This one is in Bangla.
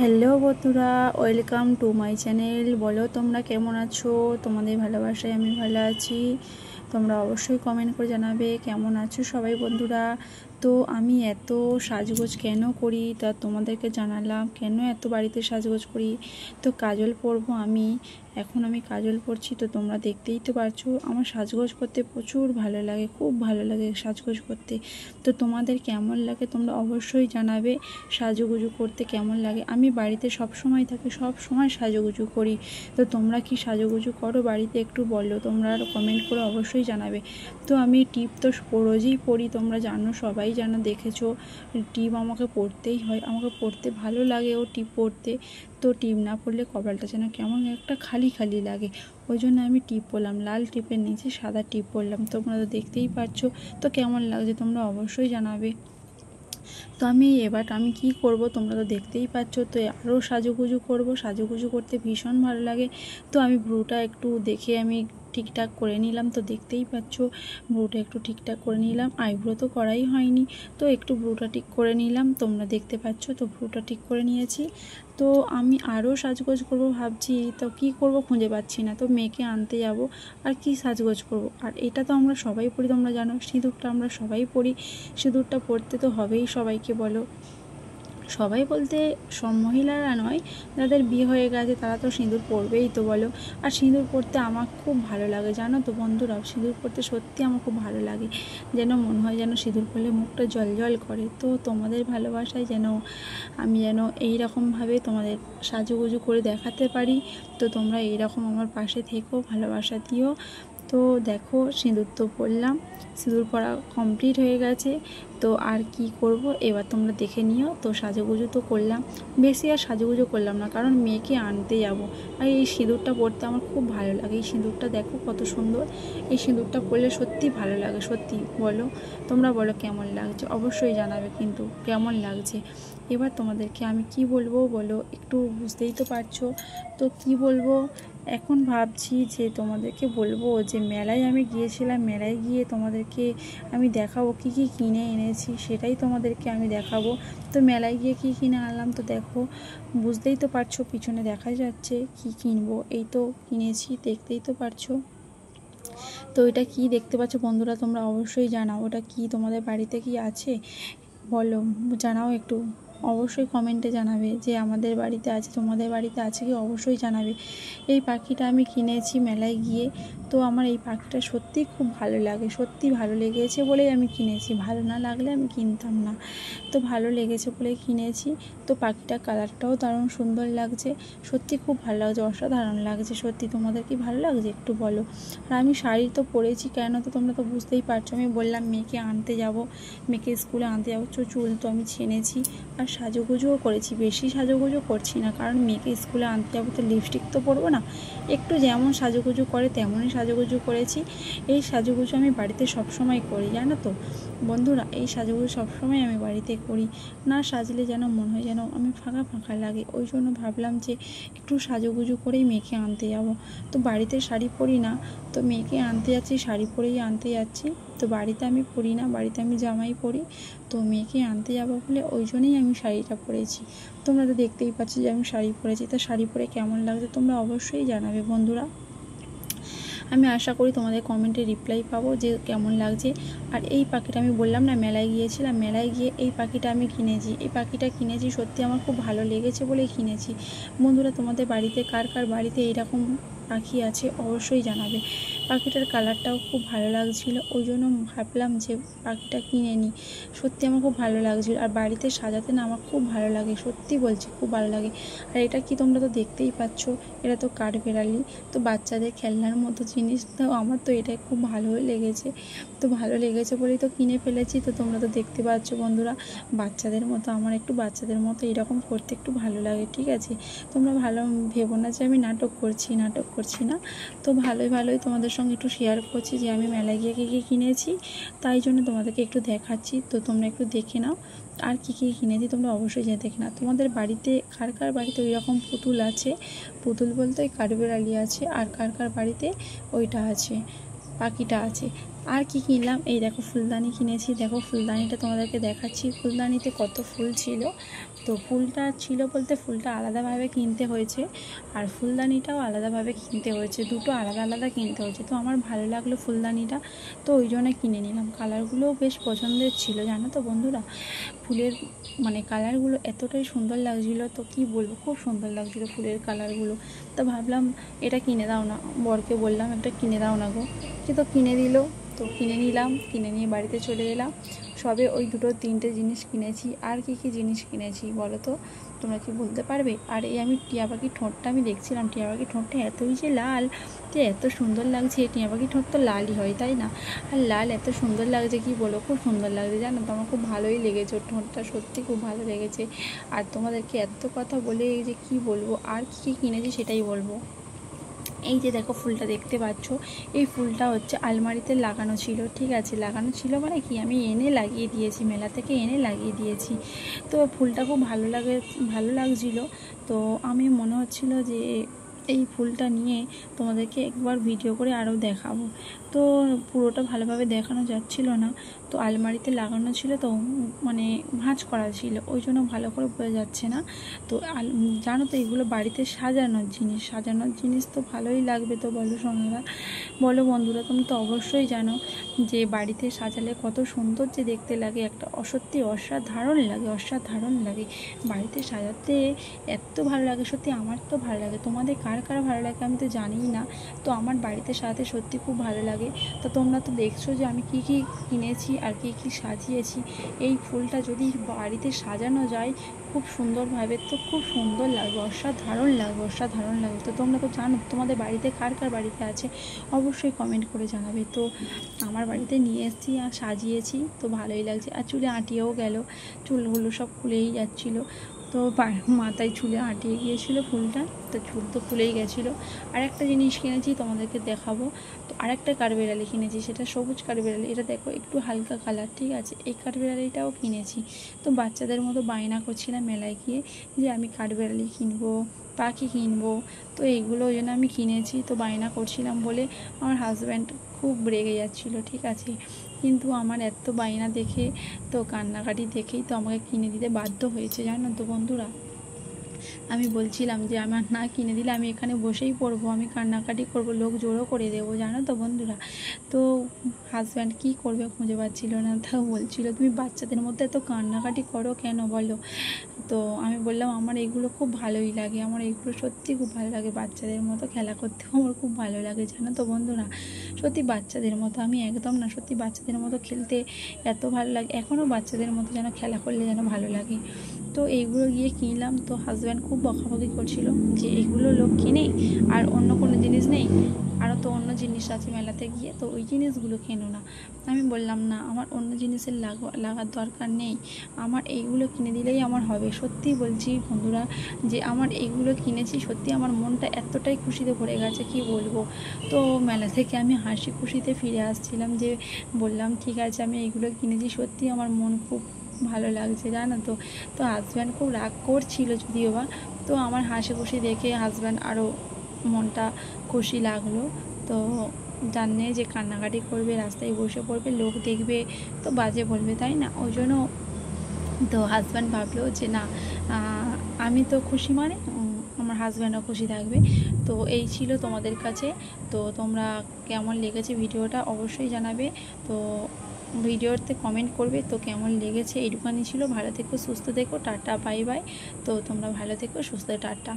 হ্যালো বন্ধুরা, ওয়েলকাম টু মাই চ্যানেল। বলো তোমরা কেমন আছো? তোমাদের ভালোবাসায় আমি ভালো আছি। তোমরা অবশ্যই কমেন্ট করে জানাবে কেমন আছো সবাই বন্ধুরা। তো আমি এত সাজগোজ কেন করি তা তোমাদেরকে জানালাম, কেন এত বাড়িতে সাজগোজ করি। তো কাজল পরবো এখন আমি কাজল পরছি। তো তোমরা দেখতেই তো পারছো আমার সাজগোজ করতে প্রচুর ভালো লাগে, খুব ভালো লাগে সাজগোজ করতে। তো তোমাদের কেমন লাগে তোমরা অবশ্যই জানাবে সাজুগুজু করতে কেমন লাগে। আমি বাড়িতে সব সময় থাকি, সব সময় সাজুগুজু করি। তো তোমরা কি সাজুগুজু করো বাড়িতে? একটু বলো, তোমরা কমেন্ট করে অবশ্যই জানাবে। তো আমি টিপ তো রোজই পরি, তোমরা জানো, সবাই জানো, দেখেছো। টিপ আমাকে পরতেই হয়, আমাকে পরতে ভালো লাগে ও টিপ পরতে। তো টিপ না পরলে কপালটা যেন কেমন একটা খালি খালি লাগে, ওই জন্য আমি টিপ পরলাম, লাল টিপের নিচে সাদা টিপ পরলাম। তোমরা তো দেখতেই পাচ্ছ। তো কেমন লাগছে তোমরা অবশ্যই জানাবে। তো আমি কি করব তোমরা তো দেখতেই পাচ্ছ। তো আরও সাজুগুজু করব, সাজুগুজু করতে ভীষণ ভালো লাগে। তো আমি ভ্রুটা একটু দেখে আমি ঠিকঠাক করে নিলাম। তো দেখতেই পাচ্ছ ভ্রুটা একটু ঠিকঠাক করে নিলাম, আইব্রো তো করাই হয়নি, তো একটু ভ্রুটা ঠিক করে নিলাম, তোমরা দেখতে পাচ্ছ। তো ভ্রুটা ঠিক করে নিয়েছি। তো আমি আরও সাজগোজ করব ভাবছি, তো কি করব খুঁজে পাচ্ছি না। তো মেয়েকে আনতে যাব, আর কি সাজগোজ করব। আর এটা তো আমরা সবাই পড়ি, তোমরা জানো, সিঁদুরটা আমরা সবাই পড়ি। সিঁদুরটা পরতে তো হবেই সবাইকে, বলো। সবাই বলতে সব মহিলারা নয়, যাদের বিয়ে হয়ে গেছে তারা তো সিঁদুর পরবেই, তো বলো। আর সিঁদুর পরতে আমার খুব ভালো লাগে, জানো তো বন্ধুরা। সিঁদুর পরতে সত্যি আমার খুব ভালো লাগে, যেন মনে হয় যেন সিঁদুর পরলে মুখটা জল জল করে। তো তোমাদের ভালোবাসায় আমি যেন এইরকমভাবে তোমাদের সাজুগুজু করে দেখাতে পারি। তো তোমরা এইরকম আমার পাশে থেকো, ভালোবাসা দিও। তো দেখো সিঁদুর তো পরলাম, সিঁদুর পরা কমপ্লিট হয়ে গেছে। তো আর কি করব এবার তোমরা দেখে নিও। তো সাজুগুজু তো করলাম, বেশি আর সাজুগুজু করলাম না, কারণ মেয়েকে আনতে যাব। আর এই সিঁদুরটা পরতে আমার খুব ভালো লাগে। এই সিঁদুরটা দেখো কত সুন্দর, এই সিঁদুরটা পরলে সত্যি ভালো লাগে, সত্যি। বলো তোমরা, বলো কেমন লাগছে, অবশ্যই জানাবে কিন্তু কেমন লাগছে। এবার তোমাদেরকে আমি কি বলবো বলো, একটু বুঝতেই তো পারছো। তো কি বলবো, এখন ভাবছি যে তোমাদেরকে বলবো যে মেলায় আমি গিয়েছিলাম, মেলায় গিয়ে তোমাদেরকে আমি দেখাবো কী কী কিনে এনেছি, সেটাই তোমাদেরকে আমি দেখাবো। তো মেলায় গিয়ে কী কিনে আনলাম তো দেখো, বুঝতেই তো পারছো, পিছনে দেখা যাচ্ছে কি কিনবো। এই তো কিনেছি, দেখতেই তো পারছো। তো এটা কি দেখতে পাচ্ছ বন্ধুরা, তোমরা অবশ্যই জানাও ওটা কি, তোমাদের বাড়িতে কি আছে বলো, জানাও একটু। অবশ্যই কমেন্টে জানাবে যে আমাদের বাড়িতে আছে, তোমাদের বাড়িতে আছে কি, অবশ্যই জানাবে। এই পাখিটা আমি কিনেছি মেলায় গিয়ে। তো আমার এই পাখিটা সত্যিই খুব ভালো লাগে, সত্যি ভালো লেগেছে বলেই আমি কিনেছি, ভালো না লাগলে আমি কিনতাম না। তো ভালো লেগেছে বলেই কিনেছি। তো পাখিটার কালারটাও দারুণ সুন্দর লাগছে, সত্যি খুব ভালো লাগছে, অসাধারণ লাগছে সত্যি। তোমাদের কি ভালো লাগছে একটু বলো। আর আমি শাড়ি তো পরেছি, কেন তো তোমরা তো বুঝতেই পারছো। আমি বললাম মেয়েকে আনতে যাব, মেয়েকে স্কুলে আনতে যাবো। চুল তো আমি ছেনেছি, আর সাজুগুজুও করেছি, বেশি সাজুগুজু করছি না, কারণ মেয়েকে স্কুলে আনতে যাবো, তো লিপস্টিক তো পরবো না। একটু যেমন সাজুগুজু করে তেমনই সাজুগুজু করেছি। এই সাজুগুজু আমি বাড়িতে সবসময় করি, জানো তো বন্ধুরা। এই সাজুগুজু সবসময় আমি বাড়িতে করি, না সাজলে যেন মনে হয় যেন আমি ফাঁকা ফাঁকা লাগে। ওই জন্য ভাবলাম যে একটু সাজুগুজু করেই মেয়েকে আনতে যাব। তো বাড়িতে শাড়ি পরি না, তো মেয়েকে আনতে যাচ্ছি, শাড়ি পরেই আনতে যাচ্ছি। তো বাড়িতে আমি পরি না, বাড়িতে আমি জামাই পরি। তো মেয়েকে আনতে যাবো বলে ওই জন্যই আমি শাড়িটা পরেছি। তোমরা তো দেখতেই পাচ্ছ যে আমি শাড়ি পরেছি। তো শাড়ি পরে কেমন লাগছে তোমরা অবশ্যই জানাবে বন্ধুরা। আমি আশা করি তোমাদের কমেন্টে রিপ্লাই পাবো যে কেমন লাগছে। আর এই পাখিটা আমি বললাম না মেলায় গিয়েছিলাম, মেলায় গিয়ে এই পাখিটা আমি কিনেছি, এই পাখিটা কিনেছি সত্যি আমার খুব ভালো লেগেছে বলেই কিনেছি। বন্ধুরা তোমাদের বাড়িতে কার কার বাড়িতে এইরকম পাখি আছে অবশ্যই জানাবে। পাখিটার কালারটাও খুব ভালো লাগছিল, ওই জন্য ভাবলাম যে পাখিটা কিনে নিই। সত্যি আমার খুব ভালো লাগছিল, আর বাড়িতে সাজাতে না আমার খুব ভালো লাগে, সত্যি বলছি খুব ভালো লাগে। আর এটা কি তোমরা তো দেখতেই পাচ্ছ, এটা তো কাঠবেড়ালি, তো বাচ্চাদের খেলনার মতো জিনিস। তো আমার তো এটাই খুব ভালোই লেগেছে, তো ভালো লেগেছে বলেই তো কিনে ফেলেছি। তো তোমরা তো দেখতে পাচ্ছ বন্ধুরা, বাচ্চাদের মতো আমার একটু বাচ্চাদের মতো এরকম করতে একটু ভালো লাগে, ঠিক আছে। তোমরা ভালো ভেবো না যে আমি নাটক করছি না। তো ভালোই তোমাদের সঙ্গে একটু শেয়ার করছি যে আমি মেলায় গিয়ে কী কী কিনেছি, তাই জন্য তোমাদেরকে একটু দেখাচ্ছি। তো তোমরা একটু দেখে নাও আর কী কী কিনেছি, তোমরা অবশ্যই দেখে নাও। তোমাদের বাড়িতে কার কার বাড়িতে ওই রকম পুতুল আছে, পুতুল বলতে ওই কাঠবেড়ালি আছে, আর কার কার বাড়িতে ওইটা আছে, পাখিটা আছে। আর কি কিনলাম, এই দেখো ফুলদানি কিনেছি, দেখো ফুলদানিটা তোমাদেরকে দেখাচ্ছি। ফুলদানিতে কত ফুল ছিল, তো ফুলটা ছিল বলতে ফুলটা আলাদাভাবে কিনতে হয়েছে, আর ফুলদানিটাও আলাদাভাবে কিনতে হয়েছে, দুটো আলাদা আলাদা কিনতে হয়েছে। তো আমার ভালো লাগলো ফুলদানিটা, তো ওই জন্য কিনে নিলাম। কালারগুলোও বেশ পছন্দের ছিল জানো তো বন্ধুরা, ফুলের মানে কালারগুলো এতটাই সুন্দর লাগছিলো, তো কি বলবো, খুব সুন্দর লাগছিলো ফুলের কালারগুলো। তো ভাবলাম এটা কিনে দাও না, বরকে বললাম একটা কিনে দাও না গো, কি তো কিনে দিল। তো কিনে নিলাম, কিনে নিয়ে বাড়িতে চলে এলাম। সবে ওই দুটো তিনটে জিনিস কিনেছি, আর কি কি জিনিস কিনেছি বলো তো, তোমরা কি বলতে পারবে? আর এই আমি টিয়া পাখির ঠোঁটটা আমি দেখছিলাম, টিয়া পাখির ঠোঁটটা এতই যে লাল, যে এত সুন্দর লাগছে। টিয়া পাখির ঠোঁট তো লালই হয় তাই না, আর লাল এত সুন্দর লাগছে কি বলো, খুব সুন্দর লাগছে জানো তো। আমার খুব ভালোই লেগেছে ওর ঠোঁটটা, সত্যি খুব ভালো লেগেছে। আর তোমাদেরকে এত কথা বলে যে কি বলবো, আর কী কী কিনেছি সেটাই বলবো। এই যে দেখো ফুলটা দেখতে পাচ্ছ, এই ফুলটা হচ্ছে আলমারিতে লাগানো ছিল, ঠিক আছে, লাগানো ছিল মানে কি আমি এনে লাগিয়ে দিয়েছি, মেলা থেকে এনে লাগিয়ে দিয়েছি। তো ফুলটা খুব ভালো লাগছিলো। তো আমি মনে হচ্ছিল যে এই ফুলটা নিয়ে তোমাদেরকে একবার ভিডিও করে আরও দেখাবো। তো পুরোটা ভালোভাবে দেখানো যাচ্ছিল না, তো আলমারিতে লাগানো ছিল তো মানে ভাঁজ করা ছিল, ওই জন্য ভালো করে বোঝা যাচ্ছে না। তো জানো তো এগুলো বাড়িতে সাজানোর জিনিস তো ভালোই লাগবে, তো বলো সোনারা, বলো বন্ধুরা, তুমি তো অবশ্যই জানো যে বাড়িতে সাজালে কত সুন্দর যে দেখতে লাগে, একটা সত্যি অসাধারণ লাগে বাড়িতে সাজাতে, এত ভালো লাগে সত্যি। আমার তো ভালো লাগে, তোমাদের কার কার ভালো লাগে আমি তো জানিই না। তো আমার বাড়িতে সাজাতে সত্যি খুব ভালো লাগে। তো তোমরা তো দেখছো যে আমি কি কি কিনেছি আর কি কি সাজিয়েছি। এই ফুলটা যদি বাড়িতে সাজানো যায় খুব সুন্দরভাবে, তো খুব সুন্দর লাগবে, অসাধারণ লাগবে। তো তোমরা তো জানো তোমাদের বাড়িতে কার কার বাড়িতে আছে, অবশ্যই কমেন্ট করে জানাবে। তো আমার বাড়িতে নিয়ে এসেছি আর সাজিয়েছি, তো ভালোই লাগছে। আর চুলে আঁটিয়েও গেল, চুলগুলো সব খুলেই যাচ্ছিলো, তো মাথায় চুলে আঁটিয়ে গিয়েছিলো ফুলটা, তো চুল তো খুলেই গেছিলো। আর একটা জিনিস কিনেছি তোমাদেরকে দেখাবো। তো আরেকটা কাঠবেড়ালি কিনেছি, সেটা সবুজ কাঠবেড়ালি, এটা দেখো একটু হালকা কালার, ঠিক আছে, এই কাঠবেড়ালিটাও কিনেছি। তো বাচ্চাদের মতো বায়না করছিলাম মেলায় গিয়ে যে আমি কাঠবেড়ালি কিনবো, পাখি কিনবো, তো এইগুলো ওই জন্য আমি কিনেছি। তো বায়না করছিলাম বলে আমার হাজব্যান্ড খুব রেগে যাচ্ছিলো, ঠিক আছে, কিন্তু আমার এত বায়না দেখে, তো কান্নাকাটি দেখেই তো আমাকে কিনে দিতে বাধ্য হয়েছে জানো তো বন্ধুরা। আমি বলছিলাম যে আমার না কিনে দিলে আমি এখানে বসেই পড়বো, আমি কান্নাকাটি করবো, লোক জোরও করে দেবো জানো তো বন্ধুরা। তো হাজব্যান্ড কী করবে খুঁজে পাচ্ছিল না, তাও বলছিল তুমি বাচ্চাদের মধ্যে এত কান্নাকাটি করো কেন বলো। তো আমি বললাম আমার এইগুলো খুব ভালোই লাগে, আমার এইগুলো সত্যি খুব ভালো লাগে, বাচ্চাদের মতো খেলা করতেও আমার খুব ভালো লাগে জানো তো বন্ধুরা। সত্যি বাচ্চাদের মতো আমি একদম না, সত্যি বাচ্চাদের মতো খেলতে এত ভালো লাগে, এখনও বাচ্চাদের মতো যেন খেলা করলে যেন ভালো লাগে। তো এইগুলো গিয়ে কিনলাম, তো হাজব্যান্ড খুব বকাবকি করছিল যে এগুলো লোক কিনে আর অন্য কোনো জিনিস নেই, আরও তো অন্য জিনিস আছে মেলাতে গিয়ে, তো ওই জিনিসগুলো কেনো না। আমি বললাম না, আমার অন্য জিনিসের লাগার দরকার নেই, আমার এইগুলো কিনে দিলেই আমার হবে। সত্যি বলছি বন্ধুরা যে আমার এইগুলো কিনেছি, সত্যি আমার মনটা এতটাই খুশিতে ভরে গেছে কি বলবো। তো মেলা থেকে আমি হাসি খুশিতে ফিরে আসছিলাম, যে বললাম ঠিক আছে আমি এইগুলো কিনেছি, সত্যি আমার মন খুব ভালো লাগছে জানো তো। তো হাজব্যান্ড খুব রাগ করছিল যদিও বা, তো আমার হাসি খুশি দেখে হাজব্যান্ড আরও মনটা খুশি লাগলো। তো জানে যে কান্নাকাটি করবে, রাস্তায় বসে পড়বে, লোক দেখবে তো বাজে বলবে তাই না, ওই জন্য তো হাজব্যান্ড ভাবলো যে না, আমি তো খুশি মানে আমার হাজব্যান্ডও খুশি থাকবে। তো এই ছিল তোমাদের কাছে, তো তোমরা কেমন লেগেছে ভিডিওটা অবশ্যই জানাবে। তো ভিডিওতে কমেন্ট করবে তো কেমন লেগেছে, এইটুখানি ছিল। ভালো থেকো, সুস্থ থেকো, টাটা বাই বাই। তো তোমরা ভালো থেকো, সুস্থ, টাটা।